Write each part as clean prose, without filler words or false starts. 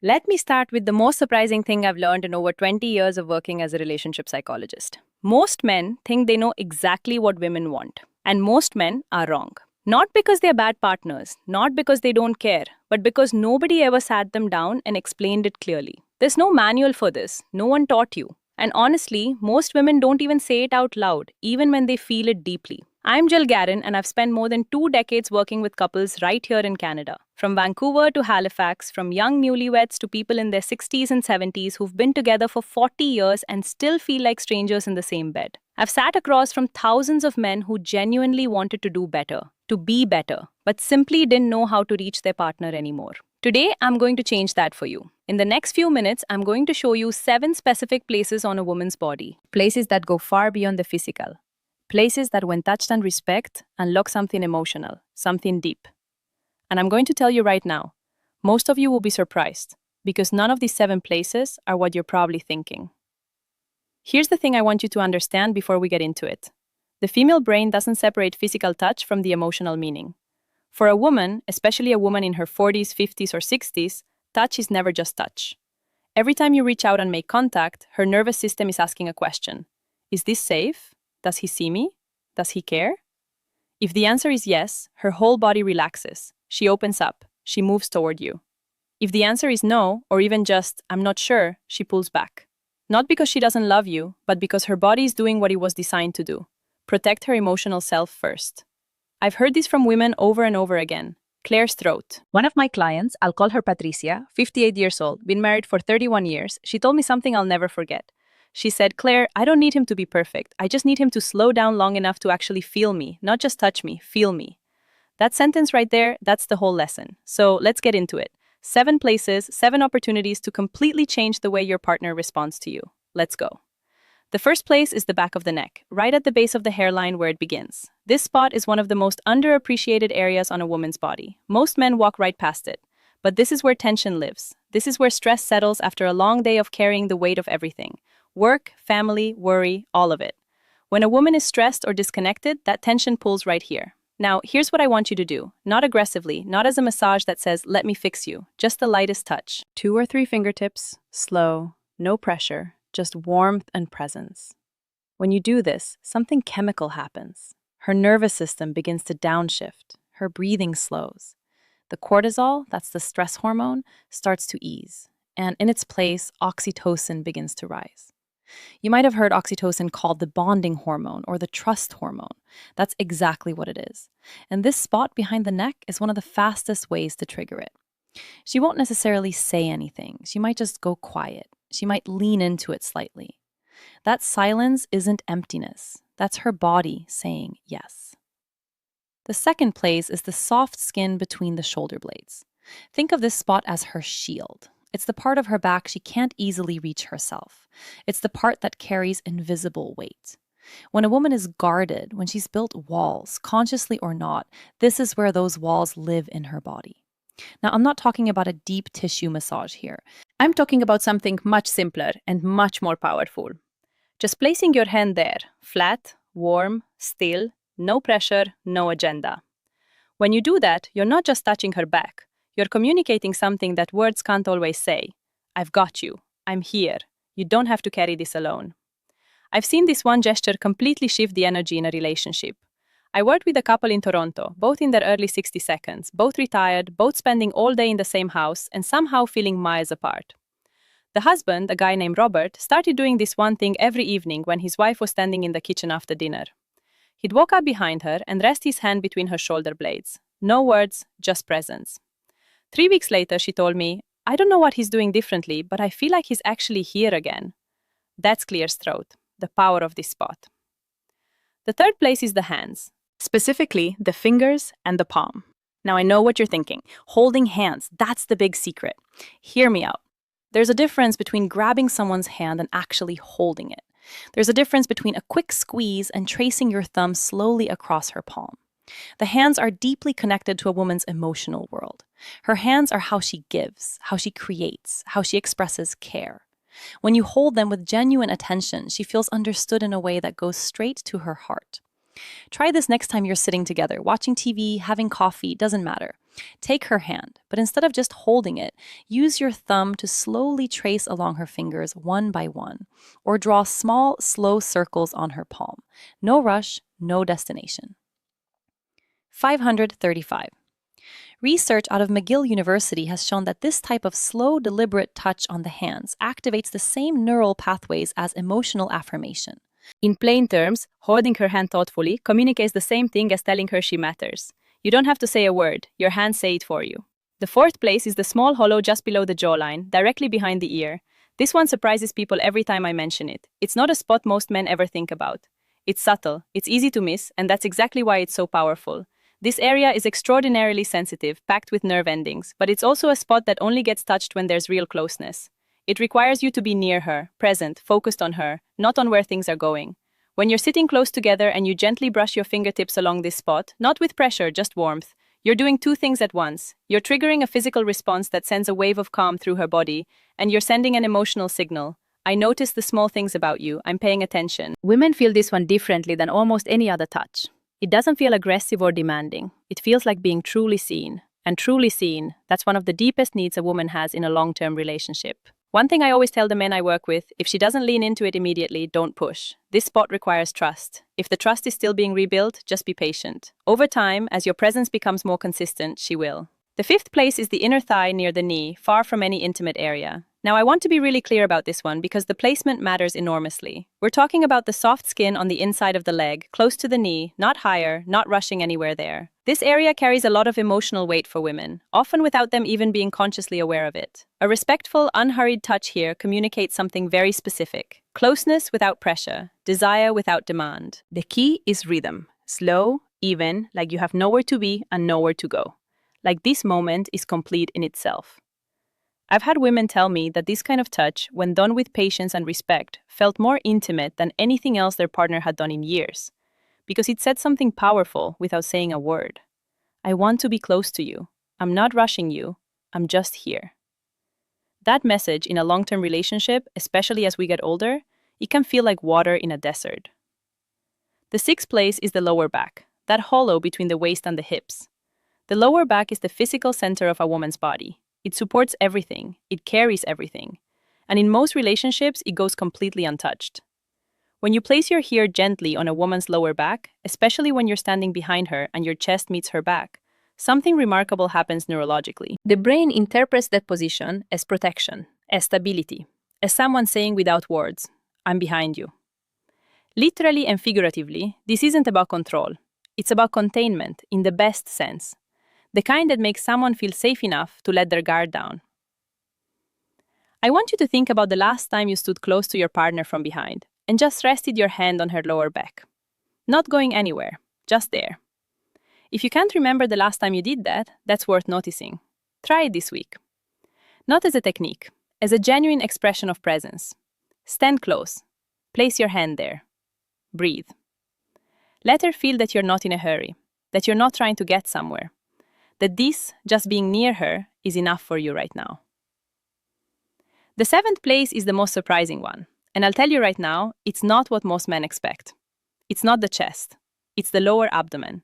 Let me start with the most surprising thing I've learned in over 20 years of working as a relationship psychologist. Most men think they know exactly what women want, and most men are wrong. Not because they're bad partners, not because they don't care, but because nobody ever sat them down and explained it clearly. There's no manual for this, no one taught you. And honestly, most women don't even say it out loud, even when they feel it deeply. I'm Jill Garin, and I've spent more than 2 decades working with couples right here in Canada. From Vancouver to Halifax, from young newlyweds to people in their 60s and 70s who've been together for 40 years and still feel like strangers in the same bed. I've sat across from thousands of men who genuinely wanted to do better, to be better, but simply didn't know how to reach their partner anymore. Today, I'm going to change that for you. In the next few minutes, I'm going to show you 7 specific places on a woman's body. Places that go far beyond the physical. Places that, when touched and respect, unlock something emotional, something deep. And I'm going to tell you right now, most of you will be surprised, because none of these 7 places are what you're probably thinking. Here's the thing I want you to understand before we get into it. The female brain doesn't separate physical touch from the emotional meaning. For a woman, especially a woman in her 40s, 50s, or 60s, touch is never just touch. Every time you reach out and make contact, her nervous system is asking a question. Is this safe? Does he see me? Does he care? If the answer is yes, her whole body relaxes. She opens up. She moves toward you. If the answer is no, or even just, I'm not sure, she pulls back. Not because she doesn't love you, but because her body is doing what it was designed to do. Protect her emotional self first. I've heard this from women over and over again. Claire's throat. One of my clients, I'll call her Patricia, 58 years old, been married for 31 years, she told me something I'll never forget. She said, Claire, I don't need him to be perfect. I just need him to slow down long enough to actually feel me, not just touch me, feel me. That sentence right there, that's the whole lesson. So let's get into it. 7 places, 7 opportunities to completely change the way your partner responds to you. Let's go. The first place is the back of the neck, right at the base of the hairline where it begins. This spot is one of the most underappreciated areas on a woman's body. Most men walk right past it. But this is where tension lives. This is where stress settles after a long day of carrying the weight of everything. Work, family, worry, all of it. When a woman is stressed or disconnected, that tension pulls right here. Now, here's what I want you to do. Not aggressively, not as a massage that says, let me fix you. Just the lightest touch. 2 or 3 fingertips, slow, no pressure, just warmth and presence. When you do this, something chemical happens. Her nervous system begins to downshift. Her breathing slows. The cortisol, that's the stress hormone, starts to ease. And in its place, oxytocin begins to rise. You might have heard oxytocin called the bonding hormone or the trust hormone. That's exactly what it is. And this spot behind the neck is one of the fastest ways to trigger it. She won't necessarily say anything. She might just go quiet. She might lean into it slightly. That silence isn't emptiness. That's her body saying yes. The second place is the soft skin between the shoulder blades. Think of this spot as her shield. It's the part of her back she can't easily reach herself. It's the part that carries invisible weight. When a woman is guarded, when she's built walls, consciously or not, this is where those walls live in her body. Now, I'm not talking about a deep tissue massage here. I'm talking about something much simpler and much more powerful. Just placing your hand there, flat, warm, still, no pressure, no agenda. When you do that, you're not just touching her back. You're communicating something that words can't always say. I've got you. I'm here. You don't have to carry this alone. I've seen this one gesture completely shift the energy in a relationship. I worked with a couple in Toronto, both in their early 60 seconds, both retired, both spending all day in the same house, and somehow feeling miles apart. The husband, a guy named Robert, started doing this one thing every evening when his wife was standing in the kitchen after dinner. He'd walk up behind her and rest his hand between her shoulder blades. No words, just presence. 3 weeks later, she told me, I don't know what he's doing differently, but I feel like he's actually here again. That's Claire's throat, the power of this spot. The third place is the hands, specifically the fingers and the palm. Now, I know what you're thinking. Holding hands, that's the big secret. Hear me out. There's a difference between grabbing someone's hand and actually holding it. There's a difference between a quick squeeze and tracing your thumb slowly across her palm. The hands are deeply connected to a woman's emotional world. Her hands are how she gives, how she creates, how she expresses care. When you hold them with genuine attention, she feels understood in a way that goes straight to her heart. Try this next time you're sitting together, watching TV, having coffee, doesn't matter. Take her hand, but instead of just holding it, use your thumb to slowly trace along her fingers one by one, or draw small, slow circles on her palm. No rush, no destination. 535. Research out of McGill University has shown that this type of slow, deliberate touch on the hands activates the same neural pathways as emotional affirmation. In plain terms, holding her hand thoughtfully communicates the same thing as telling her she matters. You don't have to say a word, your hands say it for you. The fourth place is the small hollow just below the jawline, directly behind the ear. This one surprises people every time I mention it. It's not a spot most men ever think about. It's subtle, it's easy to miss, and that's exactly why it's so powerful. This area is extraordinarily sensitive, packed with nerve endings, but it's also a spot that only gets touched when there's real closeness. It requires you to be near her, present, focused on her, not on where things are going. When you're sitting close together and you gently brush your fingertips along this spot, not with pressure, just warmth, you're doing two things at once. You're triggering a physical response that sends a wave of calm through her body, and you're sending an emotional signal. I notice the small things about you, I'm paying attention. Women feel this one differently than almost any other touch. It doesn't feel aggressive or demanding. It feels like being truly seen. And truly seen, that's one of the deepest needs a woman has in a long-term relationship. One thing I always tell the men I work with, if she doesn't lean into it immediately, don't push. This spot requires trust. If the trust is still being rebuilt, just be patient. Over time, as your presence becomes more consistent, she will. The fifth place is the inner thigh near the knee, far from any intimate area. Now, I want to be really clear about this one because the placement matters enormously. We're talking about the soft skin on the inside of the leg, close to the knee, not higher, not rushing anywhere there. This area carries a lot of emotional weight for women, often without them even being consciously aware of it. A respectful, unhurried touch here communicates something very specific. Closeness without pressure, desire without demand. The key is rhythm. Slow, even, like you have nowhere to be and nowhere to go. Like this moment is complete in itself. I've had women tell me that this kind of touch, when done with patience and respect, felt more intimate than anything else their partner had done in years, because it said something powerful without saying a word. I want to be close to you. I'm not rushing you. I'm just here. That message in a long-term relationship, especially as we get older, it can feel like water in a desert. The sixth place is the lower back, that hollow between the waist and the hips. The lower back is the physical center of a woman's body. It supports everything, it carries everything, and in most relationships, it goes completely untouched. When you place your ear gently on a woman's lower back, especially when you're standing behind her and your chest meets her back, something remarkable happens neurologically. The brain interprets that position as protection, as stability, as someone saying without words, I'm behind you. Literally and figuratively, this isn't about control. It's about containment in the best sense. The kind that makes someone feel safe enough to let their guard down. I want you to think about the last time you stood close to your partner from behind and just rested your hand on her lower back. Not going anywhere, just there. If you can't remember the last time you did that, that's worth noticing. Try it this week. Not as a technique, as a genuine expression of presence. Stand close. Place your hand there. Breathe. Let her feel that you're not in a hurry, that you're not trying to get somewhere. That this, just being near her, is enough for you right now. The seventh place is the most surprising one, and I'll tell you right now, it's not what most men expect. It's not the chest, it's the lower abdomen.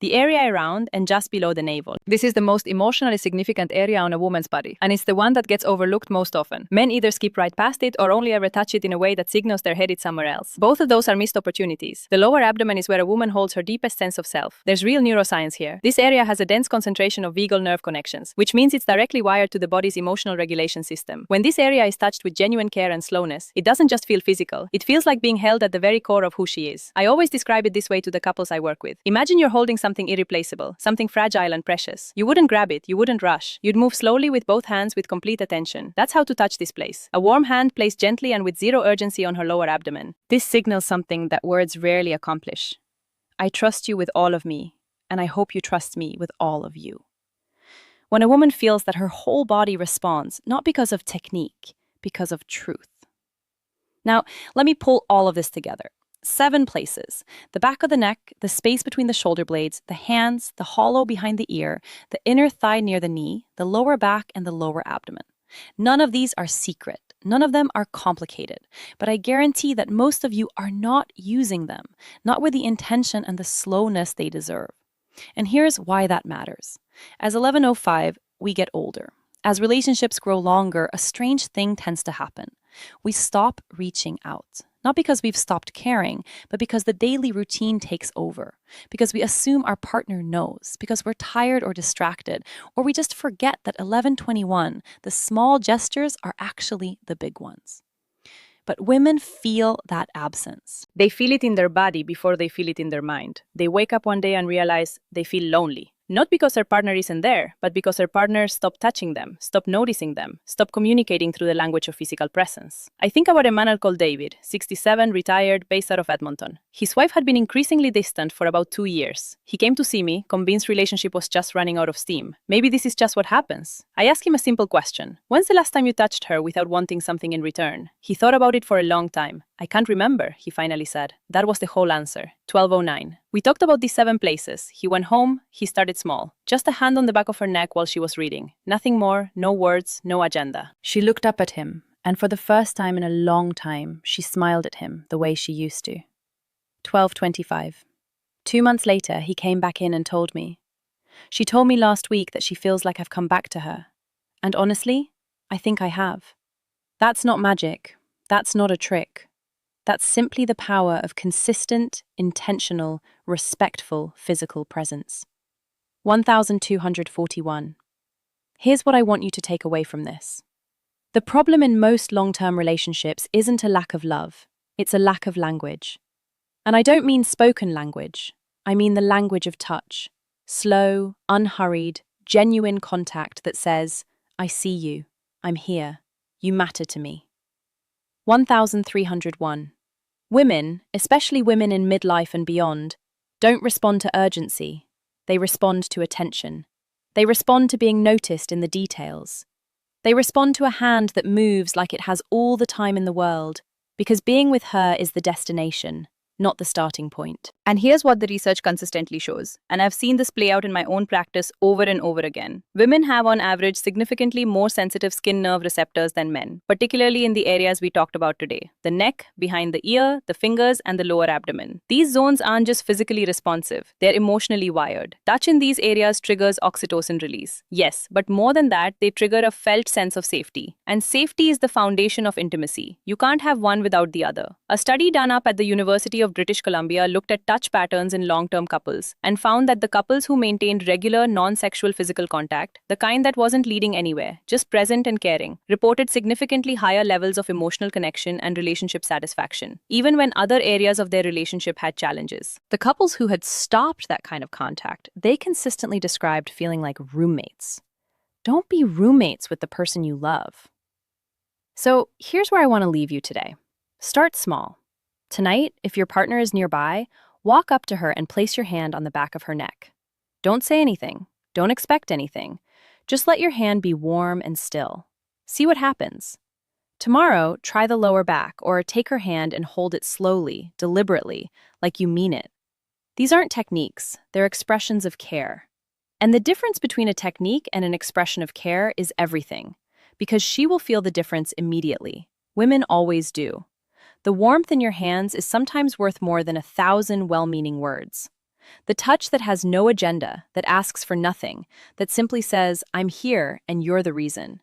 The area around and just below the navel. This is the most emotionally significant area on a woman's body, and it's the one that gets overlooked most often. Men either skip right past it or only ever touch it in a way that signals they're headed somewhere else. Both of those are missed opportunities. The lower abdomen is where a woman holds her deepest sense of self. There's real neuroscience here. This area has a dense concentration of vagal nerve connections, which means it's directly wired to the body's emotional regulation system. When this area is touched with genuine care and slowness, it doesn't just feel physical. It feels like being held at the very core of who she is. I always describe it this way to the couples I work with. Imagine you're holding something irreplaceable, something fragile and precious. You wouldn't grab it, you wouldn't rush. You'd move slowly with both hands with complete attention. That's how to touch this place. A warm hand placed gently and with zero urgency on her lower abdomen. This signals something that words rarely accomplish. I trust you with all of me, and I hope you trust me with all of you. When a woman feels that her whole body responds, not because of technique, because of truth. Now, let me pull all of this together. 7 places: the back of the neck, the space between the shoulder blades, the hands, the hollow behind the ear, the inner thigh near the knee, the lower back, and the lower abdomen. None of these are secret. None of them are complicated, but I guarantee that most of you are not using them, not with the intention and the slowness they deserve. And here's why that matters. As 1105, we get older. As relationships grow longer, a strange thing tends to happen. We stop reaching out. Not because we've stopped caring, but because the daily routine takes over. Because we assume our partner knows. Because we're tired or distracted. Or we just forget that 1121, the small gestures are actually the big ones. But women feel that absence. They feel it in their body before they feel it in their mind. They wake up one day and realize they feel lonely. Not because their partner isn't there, but because their partner stopped touching them, stopped noticing them, stopped communicating through the language of physical presence. I think about a man called David, 67, retired, based out of Edmonton. His wife had been increasingly distant for about 2 years. He came to see me, convinced relationship was just running out of steam. Maybe this is just what happens. I asked him a simple question. When's the last time you touched her without wanting something in return? He thought about it for a long time. I can't remember, he finally said. That was the whole answer. 1209. We talked about these 7 places. He went home, he started small. Just a hand on the back of her neck while she was reading. Nothing more, no words, no agenda. She looked up at him, and for the first time in a long time, she smiled at him the way she used to. 1225. 2 months later, he came back in and told me. She told me last week that she feels like I've come back to her. And honestly, I think I have. That's not magic. That's not a trick. That's simply the power of consistent, intentional, respectful physical presence. 1241. Here's what I want you to take away from this. The problem in most long-term relationships isn't a lack of love, it's a lack of language. And I don't mean spoken language, I mean the language of touch. Slow, unhurried, genuine contact that says, I see you, I'm here, you matter to me. 1301. Women, especially women in midlife and beyond, don't respond to urgency. They respond to attention. They respond to being noticed in the details. They respond to a hand that moves like it has all the time in the world, because being with her is the destination, not the starting point. And here's what the research consistently shows, and I've seen this play out in my own practice over and over again. Women have on average significantly more sensitive skin nerve receptors than men, particularly in the areas we talked about today: the neck, behind the ear, the fingers, and the lower abdomen. These zones aren't just physically responsive, they're emotionally wired. Touch in these areas triggers oxytocin release. Yes, but more than that, they trigger a felt sense of safety. And safety is the foundation of intimacy. You can't have one without the other. A study done up at the University of British Columbia looked at touch patterns in long-term couples and found that the couples who maintained regular non-sexual physical contact, the kind that wasn't leading anywhere, just present and caring, reported significantly higher levels of emotional connection and relationship satisfaction, even when other areas of their relationship had challenges. The couples who had stopped that kind of contact, they consistently described feeling like roommates. Don't be roommates with the person you love. So here's where I want to leave you today. Start small. Tonight, if your partner is nearby, walk up to her and place your hand on the back of her neck. Don't say anything. Don't expect anything. Just let your hand be warm and still. See what happens. Tomorrow, try the lower back or take her hand and hold it slowly, deliberately, like you mean it. These aren't techniques, they're expressions of care. And the difference between a technique and an expression of care is everything, because she will feel the difference immediately. Women always do. The warmth in your hands is sometimes worth more than 1,000 well-meaning words. The touch that has no agenda, that asks for nothing, that simply says, I'm here and you're the reason.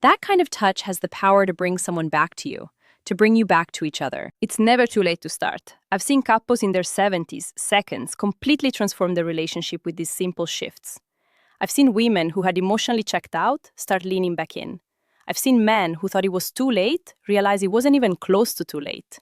That kind of touch has the power to bring someone back to you, to bring you back to each other. It's never too late to start. I've seen couples in their 70s, seconds, completely transform their relationship with these simple shifts. I've seen women who had emotionally checked out start leaning back in. I've seen men who thought it was too late realize it wasn't even close to too late.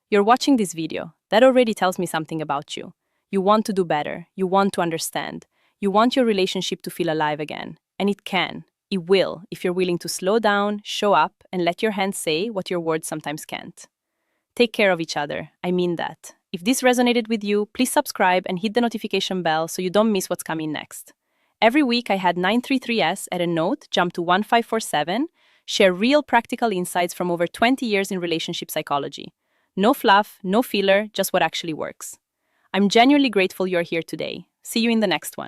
You're watching this video. That already tells me something about you. You want to do better. You want to understand. You want your relationship to feel alive again. And it can. It will, if you're willing to slow down, show up, and let your hands say what your words sometimes can't. Take care of each other. I mean that. If this resonated with you, please subscribe and hit the notification bell so you don't miss what's coming next. Every week I had 933S at a note jump to 1547, share real practical insights from over 20 years in relationship psychology. No fluff, no filler, just what actually works. I'm genuinely grateful you're here today. See you in the next one.